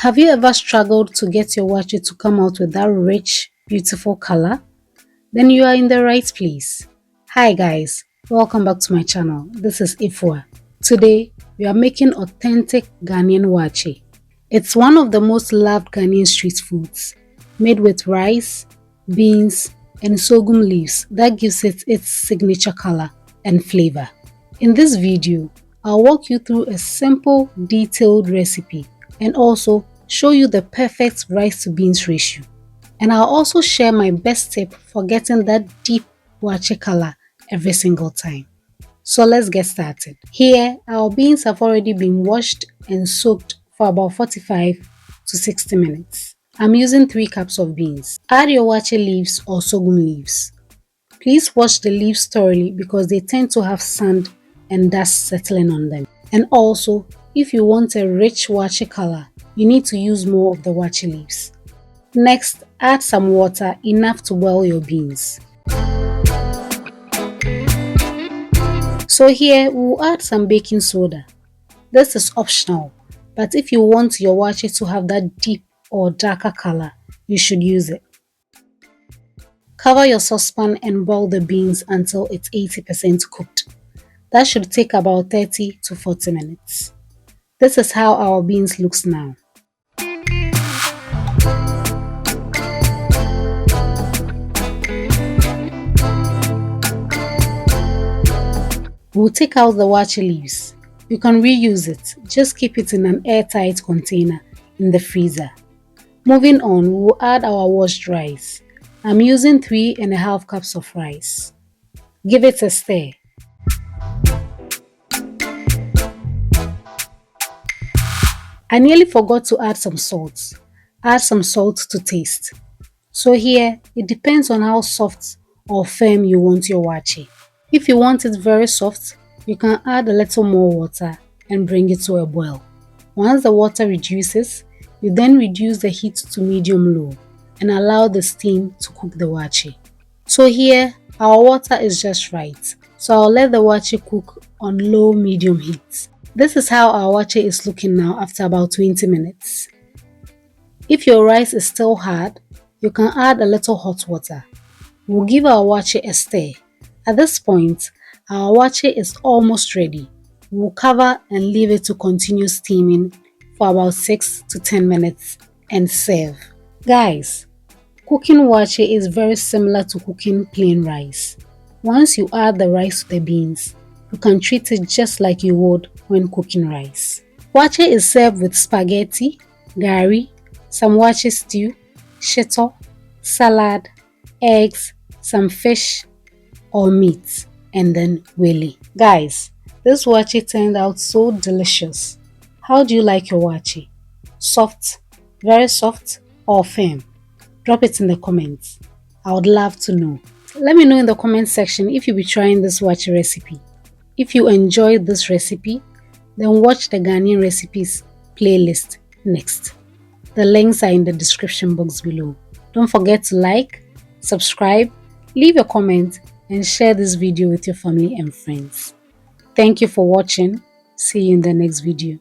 Have you ever struggled to get your waakye to come out with that rich, beautiful color? Then you are in the right place. Hi guys, welcome back to my channel. This is Efua. Today, we are making authentic Ghanaian waakye. It's one of the most loved Ghanaian street foods, made with rice, beans, and sorghum leaves that gives it its signature color and flavor. In this video, I'll walk you through a simple, detailed recipe and also show you the perfect rice to beans ratio. And I'll also share my best tip for getting that deep waakye color every single time. So let's get started. Here, our beans have already been washed and soaked for about 45 to 60 minutes. I'm using 3 cups of beans. Add your waakye leaves or sorghum leaves. Please wash the leaves thoroughly because they tend to have sand and dust settling on them. And also, if you want a rich waakye color, you need to use more of the waakye leaves. Next, add some water enough to boil your beans. So here, we'll add some baking soda. This is optional, but if you want your waakye to have that deep or darker color, you should use it. Cover your saucepan and boil the beans until it's 80% cooked. That should take about 30 to 40 minutes. This is how our beans looks now. We'll take out the waakye leaves. You can reuse it, just keep it in an airtight container in the freezer. Moving on, we'll add our washed rice. I'm using 3.5 cups of rice. Give it a stir. I nearly forgot to add some salt. Add some salt to taste. So here, it depends on how soft or firm you want your waakye. If you want it very soft, you can add a little more water and bring it to a boil. Once the water reduces, you then reduce the heat to medium-low and allow the steam to cook the waakye. So here, our water is just right. So I'll let the waakye cook on low-medium heat. This is how our waakye is looking now after about 20 minutes. If your rice is still hard, you can add a little hot water. We'll give our waakye a stir. At this point, our waakye is almost ready. We'll cover and leave it to continue steaming for about 6 to 10 minutes and serve. Guys, cooking waakye is very similar to cooking plain rice. Once you add the rice to the beans, you can treat it just like you would when cooking rice. Waakye is served with spaghetti, gari, some waakye stew, shito, salad, eggs, some fish or meat, and then wele. Guys, this waakye turned out so delicious. How do you like your waakye? Soft, very soft, or firm? Drop it in the comments. I would love to know. Let me know in the comment section if you'll be trying this waakye recipe. If you enjoyed this recipe, then watch the Ghanaian recipes playlist next. The links are in the description box below. Don't forget to like, subscribe, leave a comment, and share this video with your family and friends. Thank you for watching. See you in the next video.